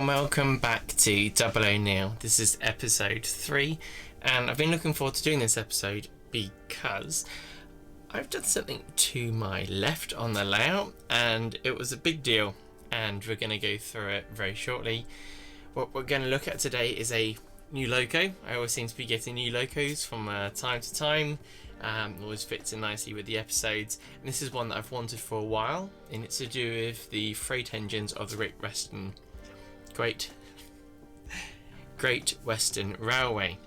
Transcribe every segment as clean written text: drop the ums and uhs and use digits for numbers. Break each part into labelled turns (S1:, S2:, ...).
S1: and welcome back to Double O Neil. This is episode 3, and I've been looking forward to doing this episode because I've done something to my left on the layout, and it was a big deal, and we're going to go through it very shortly. What we're going to look at today is a new loco. I always seem to be getting new locos from time to time. Always fits in nicely with the episodes, and this is one that I've wanted for a while, and it's to do with the freight engines of the Great Western Railway.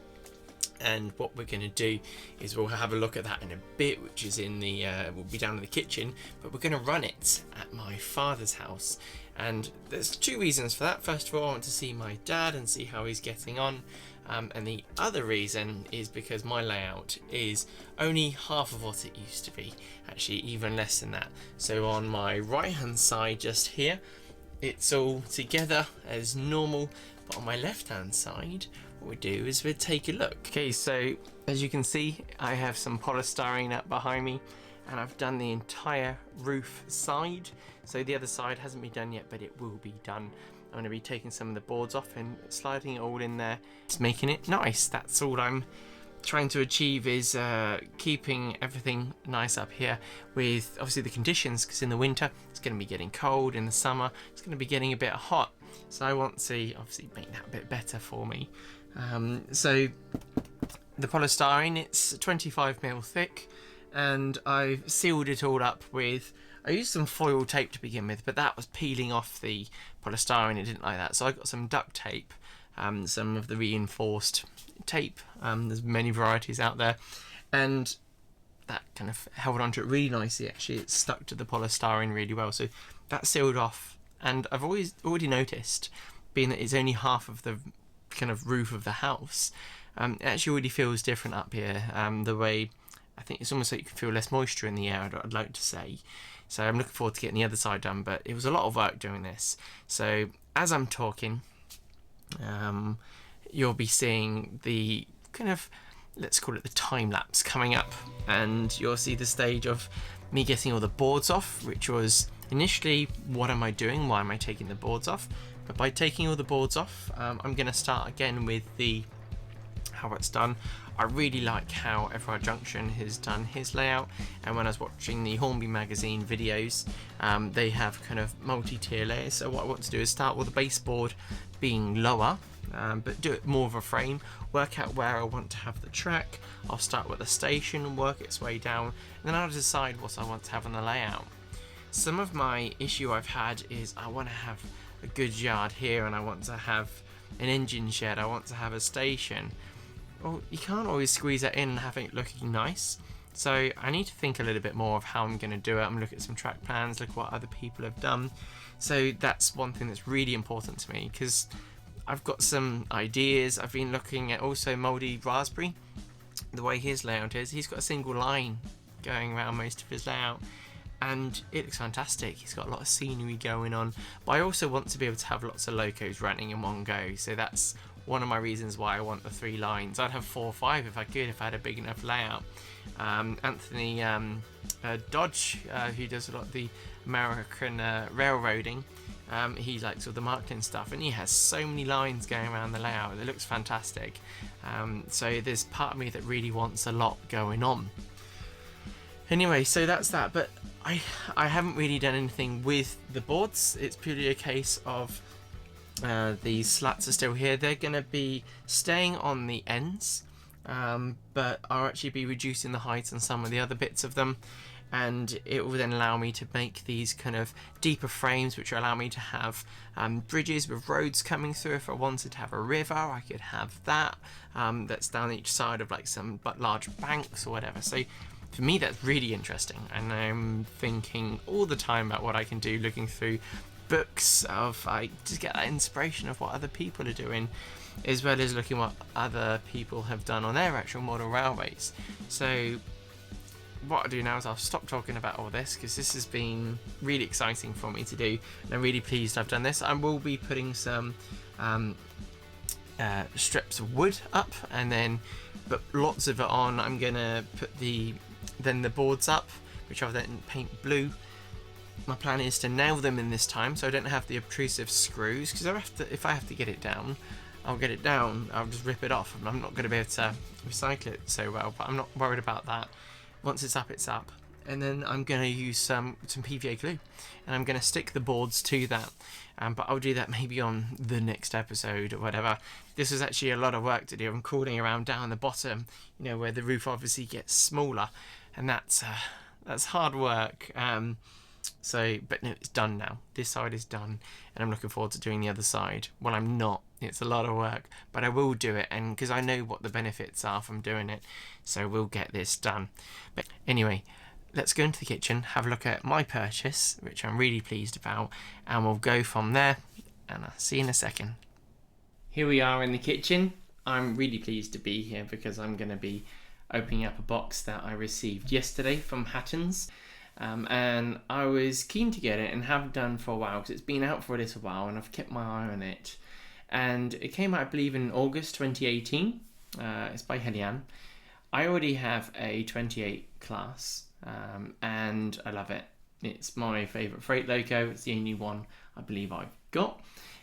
S1: And what we're going to do is we'll have a look at that in a bit, which is in the we'll be down in the kitchen, but we're going to run it at my father's house. And there's two reasons for that. First of all, I want to see my dad and see how he's getting on, and the other reason is because my layout is only half of what it used to be, actually even less than that. So on my right hand side just here, it's all together as normal, but on my left hand side what we do is we take a look. Okay, so as you can see, I have some polystyrene up behind me, and I've done the entire roof side. So the other side hasn't been done yet, but it will be done. I'm going to be taking some of the boards off and sliding it all in there, just making it nice. That's all I'm trying to achieve, is keeping everything nice up here with obviously the conditions, because in the winter it's going to be getting cold, in the summer it's going to be getting a bit hot, so I want to obviously make that a bit better for me. So the polystyrene, it's 25mm thick, and I've sealed it all up with, I used some foil tape to begin with, but that was peeling off the polystyrene, it didn't like that, so I got some duct tape, some of the reinforced tape. There's many varieties out there, and that kind of held onto it really nicely. Actually, it stuck to the polystyrene really well, so that's sealed off. And I've already noticed, being that it's only half of the kind of roof of the house, it actually already feels different up here. The way, I think it's almost like you can feel less moisture in the air, I'd like to say. So I'm looking forward to getting the other side done, but it was a lot of work doing this. So as I'm talking, you'll be seeing the kind of, let's call it the time lapse coming up, and you'll see the stage of me getting all the boards off, which was initially, what am I doing, why am I taking the boards off? But by taking all the boards off, I'm going to start again with how it's done. I really like how Everard Junction has done his layout, and when I was watching the Hornby magazine videos, they have kind of multi-tier layers. So what I want to do is start with the baseboard being lower, but do it more of a frame, work out where I want to have the track. I'll start with the station and work its way down, and then I'll decide what I want to have on the layout. Some of my issue I've had is I want to have a goods yard here, and I want to have an engine shed, I want to have a station. Well, you can't always squeeze that in and have it looking nice, so I need to think a little bit more of how I'm going to do it. I'm looking at some track plans, look at what other people have done. So that's one thing that's really important to me, because I've got some ideas. I've been looking at also Mouldy Raspberry, the way his layout is. He's got a single line going around most of his layout, and it looks fantastic. He's got a lot of scenery going on, but I also want to be able to have lots of locos running in one go, so that's one of my reasons why I want the 3 lines. I'd have 4 or 5 if I could, if I had a big enough layout. Anthony Dodge, who does a lot of the American railroading, he likes all the Markland stuff, and he has so many lines going around the layout. It looks fantastic. So there's part of me that really wants a lot going on. Anyway, so that's that, but I haven't really done anything with the boards. It's purely a case of these slats are still here. They're going to be staying on the ends, but I'll actually be reducing the height on some of the other bits of them, and it will then allow me to make these kind of deeper frames, which will allow me to have bridges with roads coming through. If I wanted to have a river, I could have that, that's down each side of like some large banks or whatever. So for me, that's really interesting, and I'm thinking all the time about what I can do, looking through books of to get that inspiration of what other people are doing, as well as looking what other people have done on their actual model railways. So what I'll do now is I'll stop talking about all this, because this has been really exciting for me to do, and I'm really pleased I've done this. I will be putting some strips of wood up, and then put lots of it on. I'm gonna put the boards up, which I'll then paint blue, My plan is to nail them in this time so I don't have the obtrusive screws, because if I have to get it down, I'll get it down, I'll just rip it off and I'm not going to be able to recycle it so well, but I'm not worried about that. Once it's up, it's up. And then I'm going to use some PVA glue and I'm going to stick the boards to that. But I'll do that maybe on the next episode or whatever. This is actually a lot of work to do. I'm crawling around down the bottom, you know, where the roof obviously gets smaller, and that's hard work. But no, it's done now. This side is done, and I'm looking forward to doing the other side. Well, I'm not. It's a lot of work, but I will do it, and because I know what the benefits are from doing it, so we'll get this done. But anyway, let's go into the kitchen, have a look at my purchase, which I'm really pleased about, and we'll go from there, and I'll see you in a second. Here we are in the kitchen. I'm really pleased to be here because I'm going to be opening up a box that I received yesterday from Hatton's. And I was keen to get it and have done for a while because it's been out for a little while and I've kept my eye on it. And it came out, I believe, in August 2018. It's by Heljan. I already have a 28 class and I love it. It's my favourite freight loco. It's the only one I believe I've got.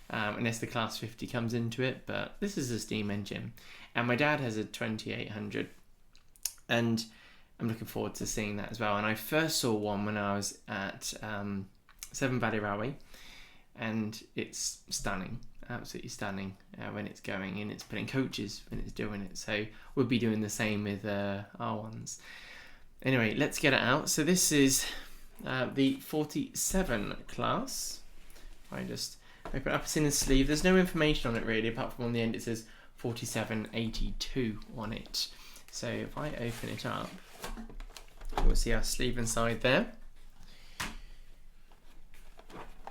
S1: Unless the class 50 comes into it, but this is a steam engine. And my dad has a 2800 and I'm looking forward to seeing that as well. And I first saw one when I was at Severn Valley Railway, and it's stunning, absolutely stunning when it's going, and it's putting coaches when it's doing it. So we'll be doing the same with our ones. Anyway, let's get it out. So this is the 47 class. I just open it up, it's in the sleeve. There's no information on it really, apart from on the end it says 4782 on it. So if I open it up, we'll see our sleeve inside there.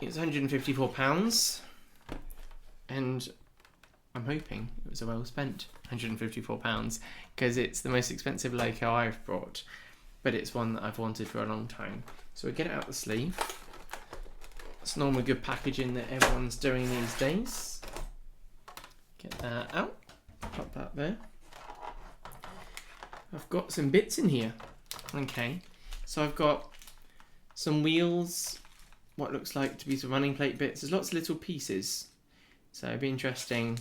S1: It's £154, and I'm hoping it was a well spent £154 because it's the most expensive loco I've brought, but it's one that I've wanted for a long time. So we get it out the sleeve. It's normally good packaging that everyone's doing these days. Get that out, pop that there. I've got some bits in here. Okay, so I've got some wheels, what looks like to be some running plate bits. There's lots of little pieces, so it'd be interesting.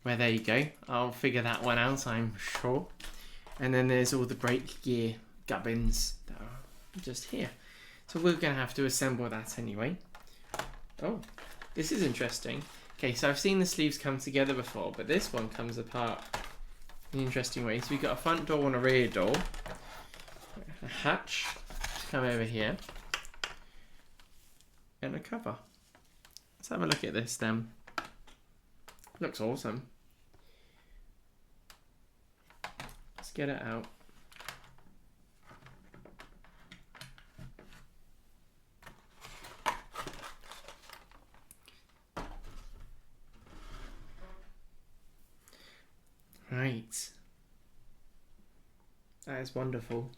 S1: Well, there you go. I'll figure that one out, I'm sure. And then there's all the brake gear gubbins that are just here. So we're going to have to assemble that anyway. Oh, this is interesting. Okay, so I've seen the sleeves come together before, but this one comes apart in an interesting way. So we've got a front door and a rear door. A hatch to come over here. And a cover. Let's have a look at this then. Looks awesome. Let's get it out. Right. That is wonderful.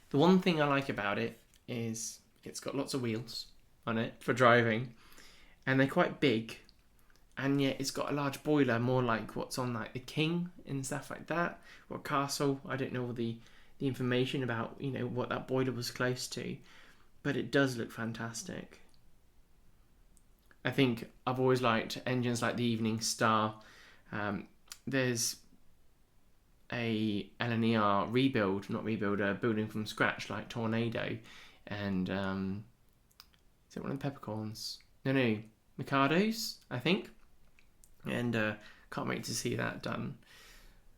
S1: The one thing I like about it is it's got lots of wheels on it for driving, and they're quite big, and yet it's got a large boiler, more like what's on like the King and stuff like that, or Castle. I don't know all the information about, you know, what that boiler was close to, but it does look fantastic. I think I've always liked engines like the Evening Star. There's a LNER building from scratch like Tornado, and is it one of the peppercorns? No, Mikados, I think. And can't wait to see that done.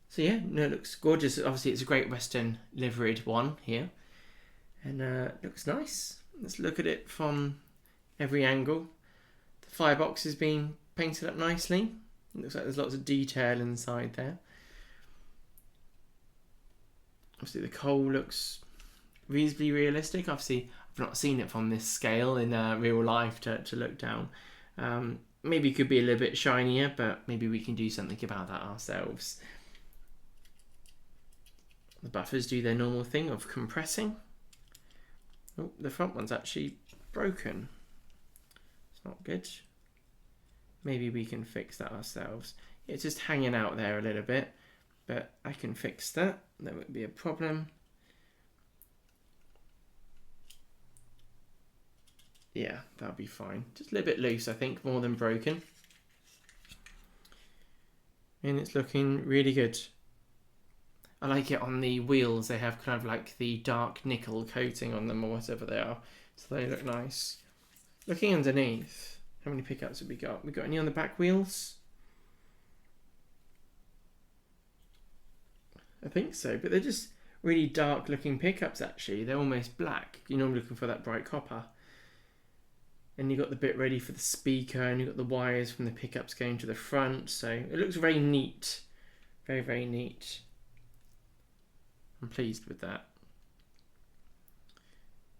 S1: So yeah, no, it looks gorgeous. Obviously, it's a Great Western liveried one here, and looks nice. Let's look at it from every angle. The firebox is being painted up nicely. It looks like there's lots of detail inside there. Obviously, the coal looks reasonably realistic. Obviously, I've not seen it from this scale in real life to look down. Maybe it could be a little bit shinier, but maybe we can do something about that ourselves. The buffers do their normal thing of compressing. Oh, the front one's actually broken. It's not good. Maybe we can fix that ourselves. It's just hanging out there a little bit, but I can fix that. That won't be a problem. Yeah, that'll be fine. Just a little bit loose, I think, more than broken. And it's looking really good. I like it on the wheels. They have kind of like the dark nickel coating on them or whatever they are. So they look nice. Looking underneath, how many pickups have we got? We got any on the back wheels? I think so, but they're just really dark looking pickups actually. They're almost black. You're normally looking for that bright copper. And you've got the bit ready for the speaker, and you've got the wires from the pickups going to the front. So it looks very neat. Very, very neat. I'm pleased with that.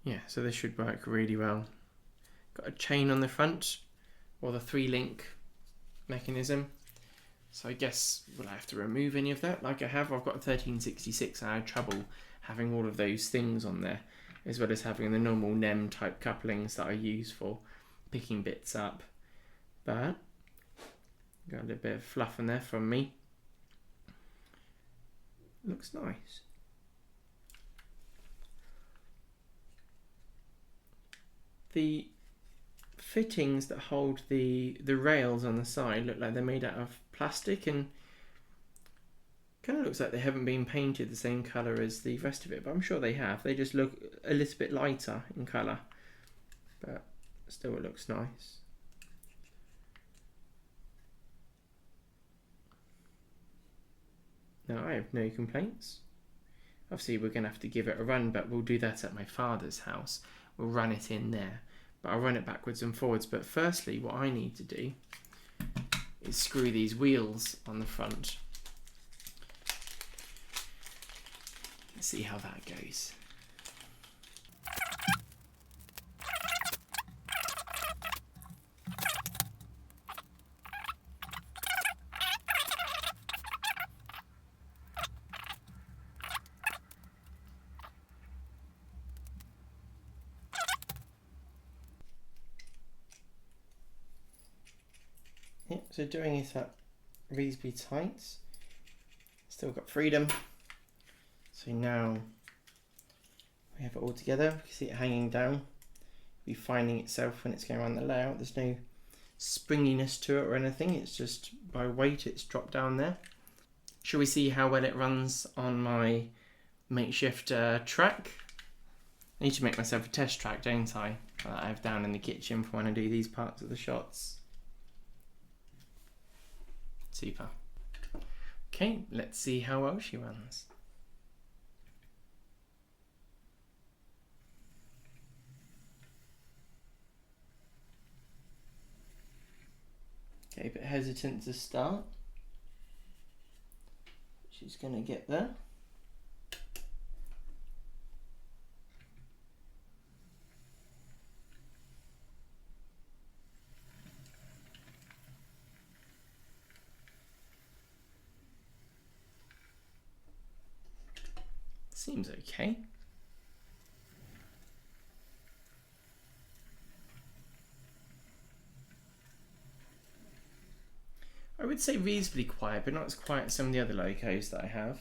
S1: Yeah, so this should work really well. Got a chain on the front, or the 3-link mechanism. So I guess, will I have to remove any of that? Like I have, I've got a 1366. I had trouble having all of those things on there, as well as having the normal NEM type couplings that I use for picking bits up. But got a little bit of fluff in there from me. Looks nice. The fittings that hold the rails on the side look like they're made out of plastic, and kind of looks like they haven't been painted the same colour as the rest of it, but I'm sure they have. They just look a little bit lighter in colour, but still it looks nice. Now I have no complaints. Obviously we're going to have to give it a run, but we'll do that at my father's house. We'll run it in there, but I'll run it backwards and forwards. But firstly, what I need to do is screw these wheels on the front. Let's see how that goes. Yep, so doing it at reasonably tight. Still got freedom. So now we have it all together. You can see it hanging down. Be finding itself when it's going around the layout. There's no springiness to it or anything. It's just by weight it's dropped down there. Shall we see how well it runs on my makeshift track? I need to make myself a test track, don't I? That I have down in the kitchen for when I do these parts of the shots. Super. Okay, let's see how well she runs. Okay, a bit hesitant to start. She's going to get there. Seems okay. I would say reasonably quiet, but not as quiet as some of the other locos that I have.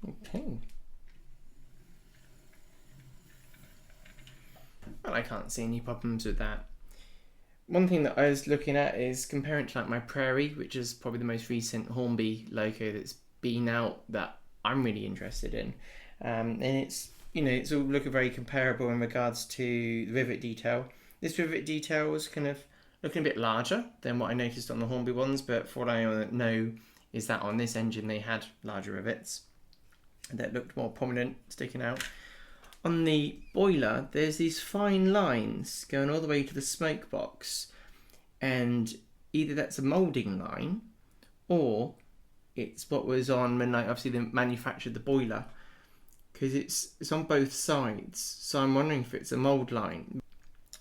S1: Okay. Well, I can't see any problems with that. One thing that I was looking at is comparing to like my Prairie, which is probably the most recent Hornby loco that's been out that I'm really interested in. And it's, you know, it's all looking very comparable in regards to the rivet detail. This rivet detail was kind of looking a bit larger than what I noticed on the Hornby ones, but for what I know is that on this engine they had larger rivets that looked more prominent, sticking out. On the boiler, there's these fine lines going all the way to the smoke box, and either that's a moulding line or it's what was on when obviously they manufactured the boiler, because it's on both sides. So I'm wondering if it's a mould line.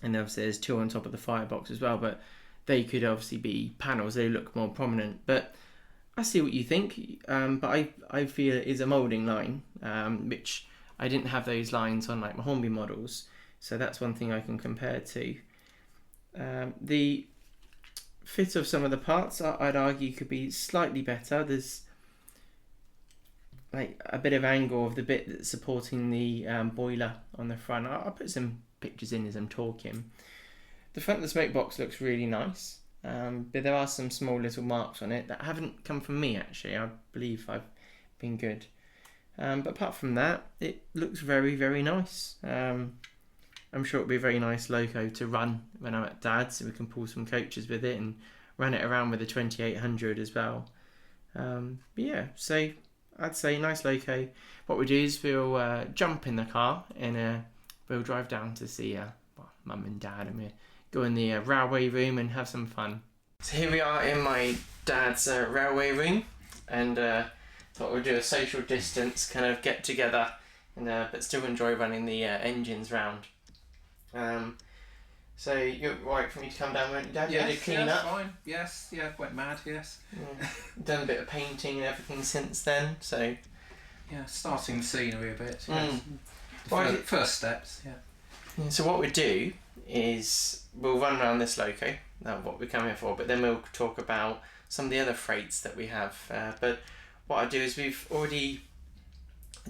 S1: And obviously there's two on top of the firebox as well, but they could obviously be panels. They look more prominent. But I see what you think, but I feel it is a moulding line, which I didn't have those lines on like my Hornby models, So that's one thing I can compare to. The fit of some of the parts, I'd argue, could be slightly better. There's like a bit of angle of the bit that's supporting the boiler on the front. I'll put some pictures in as I'm talking. The front of the smoke box looks really nice, but there are some small little marks on it that haven't come from me actually. I believe I've been good. But apart from that, it looks very, very nice. I'm sure it'll be a very nice loco to run when I'm at Dad's, so we can pull some coaches with it and run it around with the 2800 as well. But yeah, so I'd say nice loco. What we do is we'll jump in the car and we'll drive down to see Mum and Dad, and we'll go in the railway room and have some fun. So here we are in my dad's railway room, and thought we'd do a social distance kind of get together, and but still enjoy running the engines round. So you're right for me to come down, weren't you, Dad?
S2: Yes,
S1: you had to clean up.
S2: Fine. Yes, yeah, went mad. Yes.
S1: Done a bit of painting and everything since then. So
S2: yeah, starting the scenery a bit. Yes. First steps. Yeah.
S1: So what we do is we'll run around this loco, what we're coming for, but then we'll talk about some of the other freights that we have. But what I do is we've already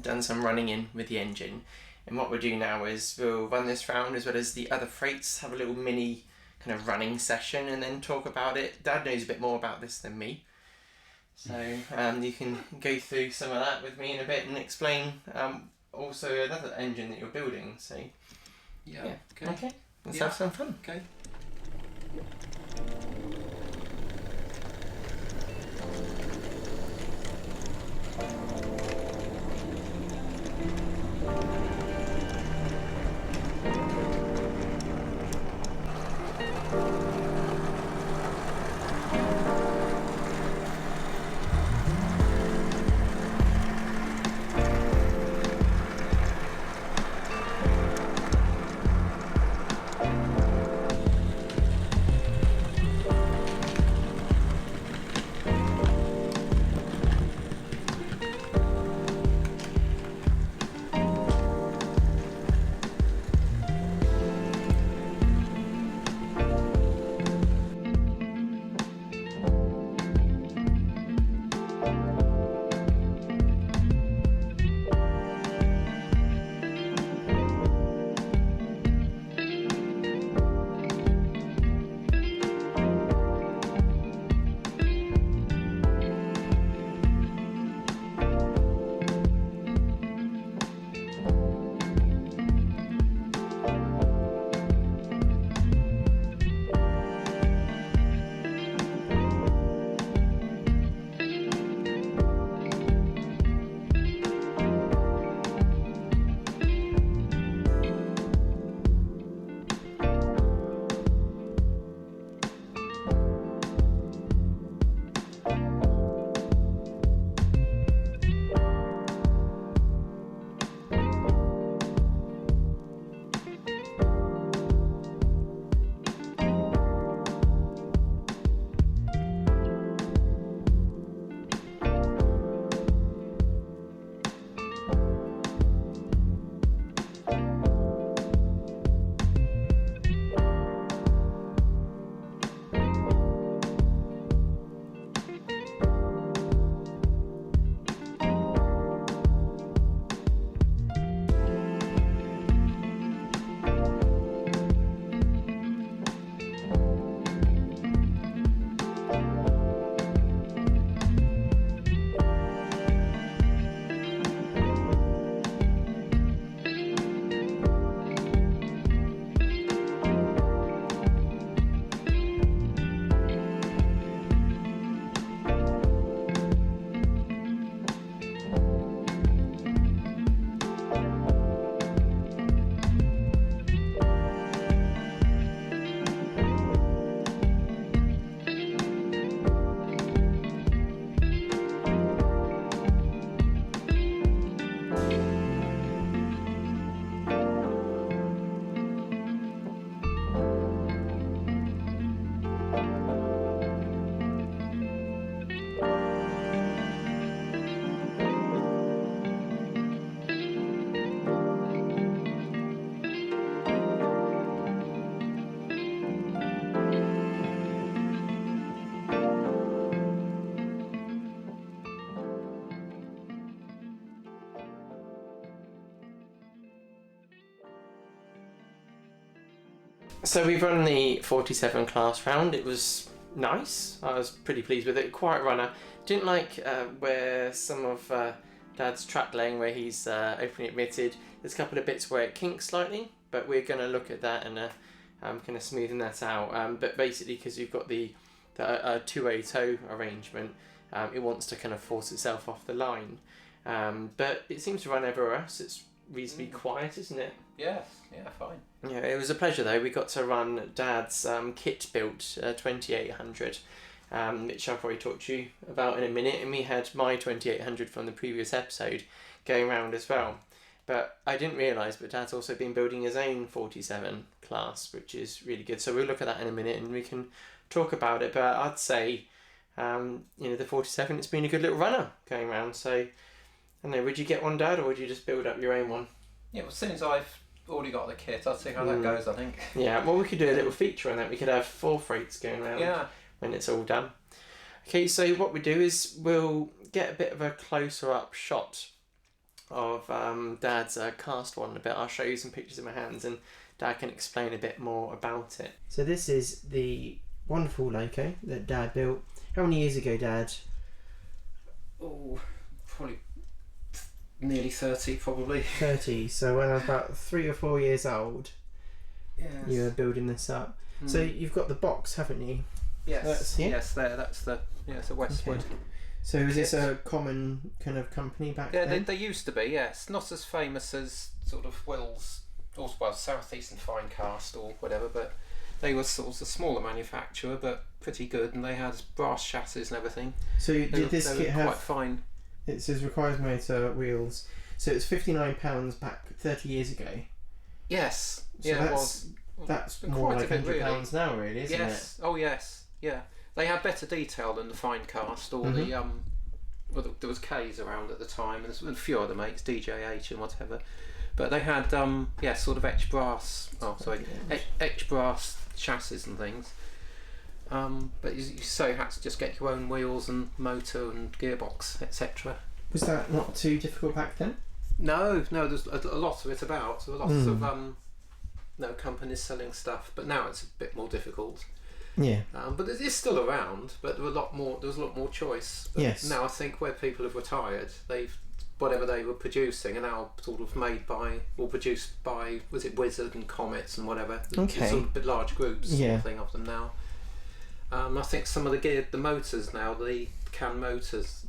S1: done some running in with the engine, and what we'll do now is we'll run this round as well as the other freights, have a little mini kind of running session, and then talk about it. Dad knows a bit more about this than me, so you can go through some of that with me in a bit and explain also another engine that you're building. So
S2: yeah.
S1: Okay. Let's have some fun.
S2: Okay.
S1: So we've run the 47 class round. It was nice. I was pretty pleased with it. Quiet runner. Didn't like where some of Dad's track laying, where he's openly admitted there's a couple of bits where it kinks slightly, but we're going to look at that and kind of smoothing that out. But basically, because you've got the two-way toe arrangement, it wants to kind of force itself off the line. But it seems to run everywhere else. It's reasonably quiet, isn't it?
S2: Yes, yeah, fine.
S1: Yeah, it was a pleasure though. We got to run Dad's kit built 2800, which I'll probably talk to you about in a minute. And we had my 2800 from the previous episode going around as well. But I didn't realise, but Dad's also been building his own 47 class, which is really good. So we'll look at that in a minute and we can talk about it. But I'd say, the 47, it's been a good little runner going around. So, I don't know, would you get one, Dad, or would you just build up your own one?
S2: Yeah, well, as soon as I've already got the kit, I'll see how that goes, I think.
S1: Yeah, well, we could do a little feature on that. We could have 4 freights going around when it's all done. Okay, so what we do is we'll get a bit of a closer up shot of Dad's cast one a bit. I'll show you some pictures in my hands and Dad can explain a bit more about it. So this is the wonderful loco that Dad built. How many years ago, Dad?
S2: Oh, probably nearly 30, probably.
S1: 30. So when I was about 3 or 4 years old, you were building this up. So you've got the box, haven't you?
S2: Yes. Yes, there. That's it's a Westwood.
S1: Okay. So is this a common kind of company back then?
S2: Yeah, they used to be. Yes, not as famous as sort of Will's, or well, Southeastern Fine Cast or whatever, but they were sort of a smaller manufacturer, but pretty good, and they had brass chassis and everything.
S1: So did this kit have?
S2: Quite fine.
S1: It says requires motor wheels. So it's £59 back 30 years ago.
S2: Yes.
S1: So
S2: yeah, it was.
S1: That's more like £100 now, really, isn't it?
S2: Oh yes. Yeah. They had better detail than the Fine Cast or the there was K's around at the time, and a few other mates, DJH and whatever. But they had sort of etched brass. Oh, sorry, etched brass chassis and things. But you had to just get your own wheels and motor and gearbox, etc.
S1: Was that not too difficult back then?
S2: No. There's a lot of it about. There were lots of companies selling stuff, but now it's a bit more difficult.
S1: Yeah.
S2: But it is still around, but there was a lot more choice. But
S1: yes.
S2: Now I think where people have retired, whatever they were producing are now sort of made by or produced by, was it Wizard and Comets and whatever.
S1: Okay.
S2: Sort of large groups sort of thing of them now. I think some of the motors now, the CAN motors,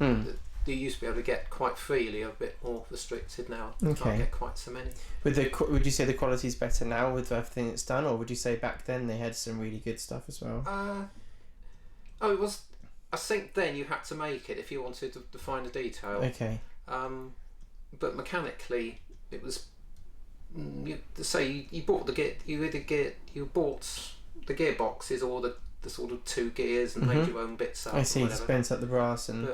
S2: you used to be able to get quite freely, are a bit more restricted now. You can't get quite so many.
S1: Would you say the quality's better now with everything that's done, or would you say back then they had some really good stuff as well?
S2: It was. I think then you had to make it if you wanted to find a detail.
S1: Okay.
S2: But mechanically, it was. You bought you bought the gearboxes or the sort of 2 gears and made your own bits up.
S1: I see. Spent up the brass and.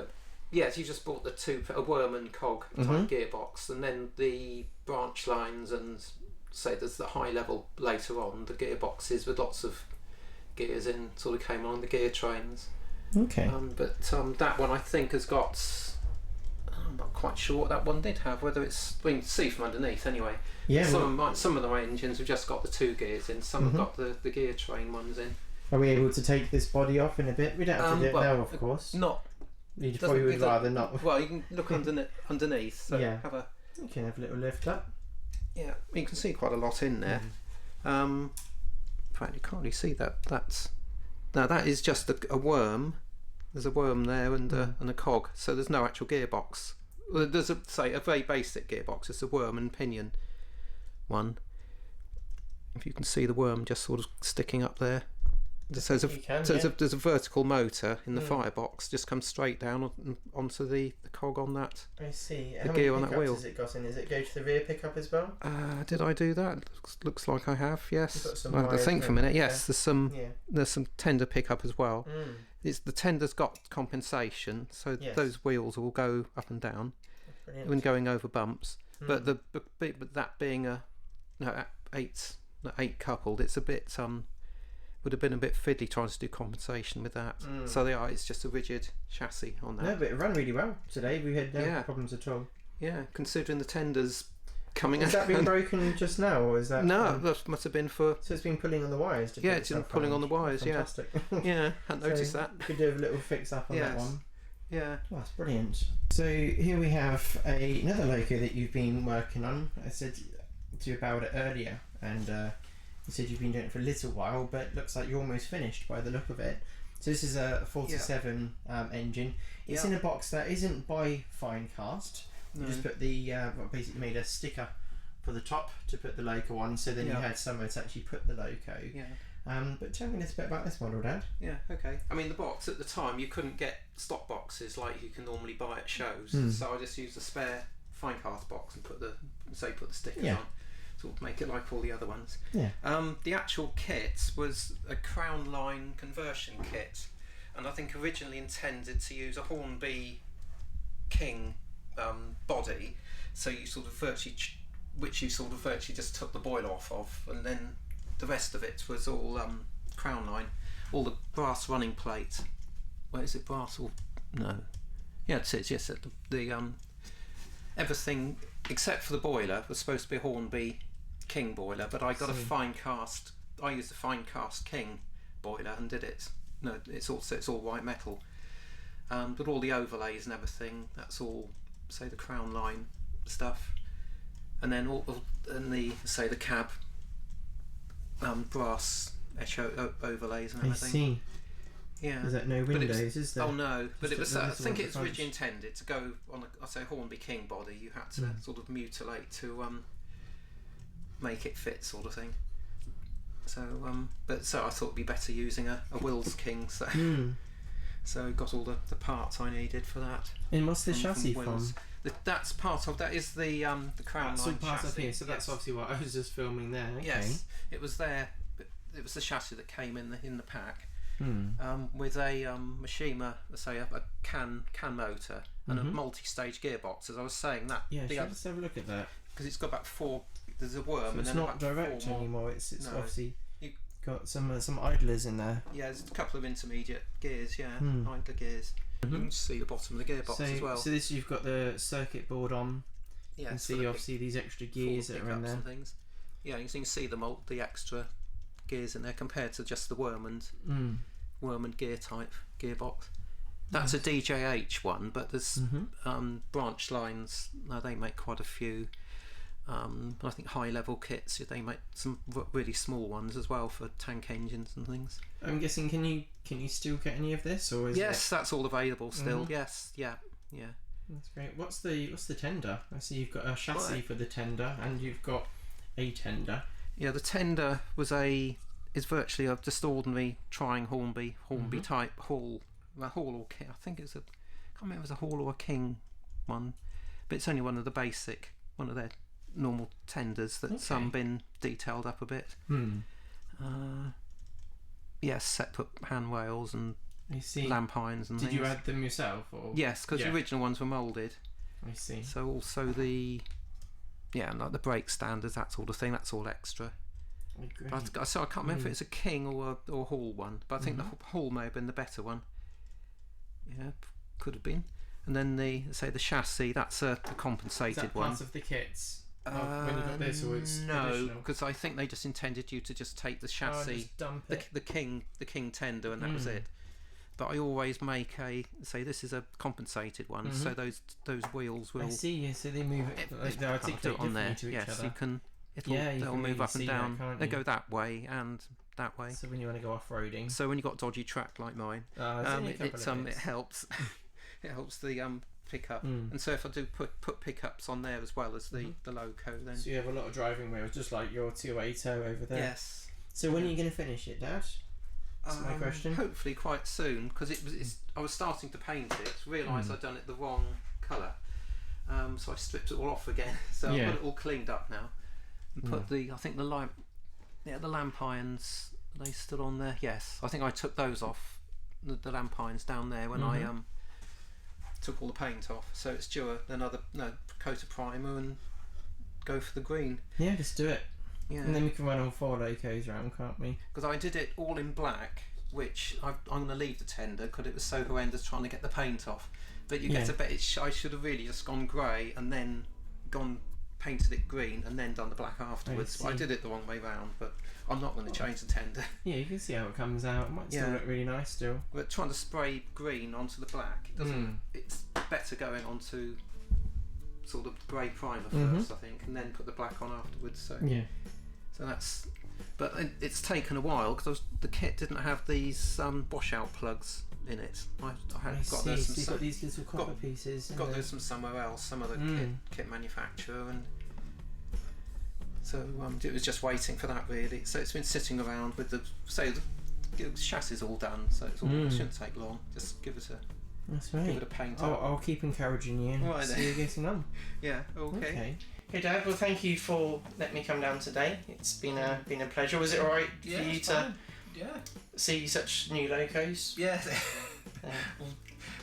S2: Yes, you just bought a worm and cog type gearbox, and then the branch lines and say there's the high level later on, the gearboxes with lots of gears in sort of came on the gear trains.
S1: Okay.
S2: But that one I think has got. I'm not quite sure what that one did have. Whether it's, you can see from underneath anyway. Yeah. Some of the engines have just got the 2 gears in. Some have got the gear train ones in.
S1: Are we able to take this body off in a bit? We don't have to do it now, of course.
S2: Not.
S1: You probably would rather not.
S2: Well, you can look underneath. So
S1: you can have a little lift up.
S2: Yeah, you can see quite a lot in there. In fact, you can't really see that. That is just a worm. There's a worm there and a cog. So there's no actual gearbox. Well, there's a very basic gearbox. It's a worm and pinion one. If you can see the worm just sort of sticking up there. So there's a vertical motor in the firebox, just comes straight down onto the cog on that.
S1: I see.
S2: The gear on that wheel.
S1: Has it got in? Does it go to the rear pickup as well?
S2: Did I do that? Looks like I have. Yes. I had to think for a minute. Yes, there's some tender pickup as well. It's the tender's got compensation, so those wheels will go up and down when going over bumps. But that being eight coupled, it's a bit would have been a bit fiddly trying to do compensation with that. So it's just a rigid chassis on that.
S1: No, but it ran really well today. We had no problems at all.
S2: Yeah, considering the tenders coming
S3: Has that been broken just now, or is that...
S2: No, that must have been for...
S3: So it's been pulling on the wires?
S2: Yeah, it's been pulling on the wires,
S3: Fantastic.
S2: Yeah, hadn't noticed that.
S3: You could do a little fix up on that
S2: Yes.
S3: one.
S2: Yeah.
S3: Oh, that's brilliant. So here we have another loco that you've been working on. I said to you about it earlier, and you said you've been doing it for a little while, but it looks like you're almost finished by the look of it. So this is a 47 engine. It's in a box that isn't by Finecast. You just put the basically made a sticker for the top to put the loco on, so then you had somewhere to actually put the loco.
S2: Yeah.
S3: But tell me a little bit about this model, Dad.
S2: Yeah, okay. I mean, the box at the time, you couldn't get stock boxes like you can normally buy at shows, so I just used a spare Finecast box and put the stickers on, sort of make it like all the other ones.
S3: Yeah.
S2: The actual kit was a crown line conversion kit, and I think originally intended to use a Hornby King body, so you sort of virtually just took the boil off of, and then the rest of it was all crown line, all the brass running plate. Where is it, brass or no? Yeah, it is. Yes, the everything except for the boiler was supposed to be a Hornby King boiler, but I got a Finecast. I used a Finecast King boiler and did it. No, it's all white metal, but all the overlays and everything, that's all, say, the crown line stuff, and then the cab brass echo overlays and everything.
S3: I see.
S2: Yeah.
S3: Is that no windows, is there?
S2: Oh no, but it was. I think it's
S3: bunch.
S2: originally intended to go on a Hornby King body. You had to sort of mutilate to make it fit, sort of thing. So so I thought it'd be better using a Wills King. So so got all the parts I needed for that.
S3: And what's the chassis from?
S2: That's part of that is the crown line
S3: part
S2: chassis.
S3: of here, so that's obviously what I was just filming there. Okay.
S2: Yes, it was there. But it was the chassis that came in the pack. With a Mishima, say a can motor and a multi-stage gearbox. As I was saying, that
S3: let's have a look at that,
S2: because it's got about four. There's a worm,
S3: so
S2: and
S3: it's
S2: then
S3: not
S2: about
S3: direct
S2: four more.
S3: anymore. It's
S2: No.
S3: obviously got some idlers in there.
S2: Yeah, there's a couple of intermediate gears. Yeah, idler gears. You can see the bottom of the gearbox as well.
S3: So this, you've got the circuit board on.
S2: Yeah,
S3: you can see obviously these extra gears that are in there.
S2: And things. Yeah, you can see the extra gears in there compared to just the worm and gear type gearbox. That's a DJH one, but there's branch lines. Now they make quite a few. I think high level kits. They make some really small ones as well for tank engines and things.
S3: I'm guessing, can you still get any of this, or is
S2: that's all available still. Yes, yeah.
S3: That's great. What's the tender? I see you've got a chassis for the tender, and you've got a tender.
S2: Yeah, the tender is virtually a just ordinary trying Hornby type Hall or King. I think it's can't remember if it was a Hall or a King one, but it's only one of their normal tenders that's been detailed up a bit. Yes, separate hand rails and lamp irons and
S3: Did
S2: things.
S3: you add them yourself? Or?
S2: Yes, because the original ones were moulded.
S3: I see.
S2: So also like the brake standards, that sort of thing, that's all extra. But so I can't remember if it's a King or a Hall one, but I think the Hall may have been the better one. Yeah, could have been. And then the chassis, that's a compensated
S3: Is that
S2: one.
S3: part of the kits? When you got this, or it's
S2: no, because I think they just intended you to just take the chassis,
S3: just dump it.
S2: the King tender, and that was it. But I always make this is a compensated one, so those wheels will.
S3: I see. Yeah, so they move they articulate
S2: on there.
S3: to each
S2: Yes,
S3: other.
S2: you can.
S3: You
S2: they'll
S3: can
S2: move
S3: really
S2: up and
S3: see
S2: down.
S3: that, can't
S2: They
S3: you?
S2: go that way and that way.
S3: So when you want to go off-roading.
S2: So when you've got dodgy track like mine, it helps. It helps the pickup. And so if I do put pickups on there as well as the loco, then.
S3: So you have a lot of driving wheels, just like your 280 over there.
S2: Yes.
S3: So when are you going to finish it, Dad? That's my question.
S2: Hopefully quite soon, because I was starting to paint it, realised I'd done it the wrong colour, so I stripped it all off again. So I've got it all cleaned up now, and put the lamp irons, are they still on there? Yes, I think I took those off, the lamp irons down there when I took all the paint off. So it's due another coat of primer and go for the green.
S3: Yeah, just do it.
S2: Yeah.
S3: And then we can run all 4 locos around, can't we?
S2: Because I did it all in black, which I'm going to leave the tender because it was so horrendous trying to get the paint off. But you get a bit. I should have really just gone grey and then gone painted it green and then done the black afterwards. I
S3: see.
S2: did it the wrong way round, but I'm not going to change the tender.
S3: Yeah, you can see how it comes out. It might still
S2: Yeah.
S3: look really nice still.
S2: But trying to spray green onto the black, it doesn't. It's better going onto sort of grey primer first, I think, and then put the black on afterwards. So
S3: Yeah.
S2: so that's. But it's taken a while because the kit didn't have these washout plugs in it. I had got
S3: So
S2: those
S3: you've
S2: some.
S3: got these little copper pieces.
S2: Got those from somewhere else, some other kit manufacturer, and so it was just waiting for that really. So it's been sitting around with the chassis all done, so it's all, it shouldn't take long. Just give it
S3: That's
S2: a
S3: right.
S2: paint.
S3: I'll keep encouraging you.
S2: Right
S3: See
S2: then.
S3: you getting on.
S2: Yeah. Okay.
S3: Okay, Dad. Well, thank you for letting me come down today. It's been a pleasure. Was it all right for you to see such new locos?
S2: Yeah.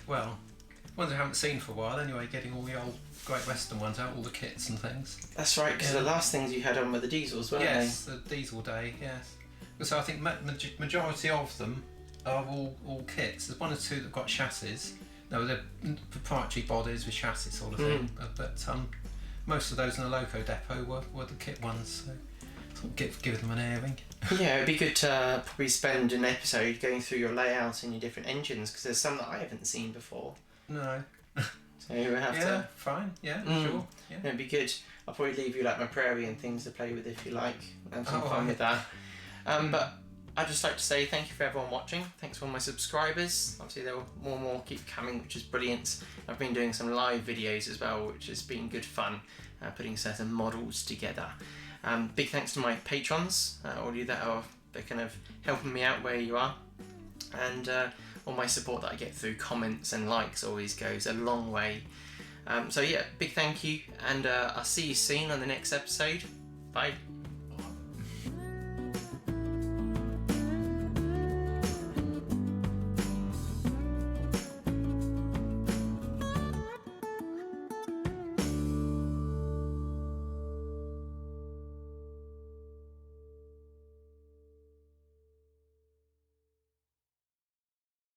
S2: Well, ones I haven't seen for a while. Anyway, getting all the old Great Western ones out, all the kits and things.
S3: That's right, because the last things you had on were the diesels, weren't
S2: Yes, the diesel day. Yes. So I think majority of them are all kits. There's one or two that got chassis. No, they're proprietary bodies with chassis sort of thing. But most of those in the loco depot were the kit ones. So sort of give them an airing.
S3: they? Yeah, it'd be good to probably spend an episode going through your layout and your different engines, because there's some that I haven't seen before.
S2: No.
S3: So we'll have to.
S2: Fine. Yeah, sure. Yeah.
S3: It'd be good. I'll probably leave you like my prairie and things to play with if you like. Have some fun with that. But I'd just like to say thank you for everyone watching. Thanks for all my subscribers. Obviously there will more keep coming, which is brilliant. I've been doing some live videos as well, which has been good fun, putting certain models together. Big thanks to my patrons, all you that are kind of helping me out where you are, and all my support that I get through comments and likes always goes a long way. So yeah, big thank you, and I'll see you soon on the next episode. Bye.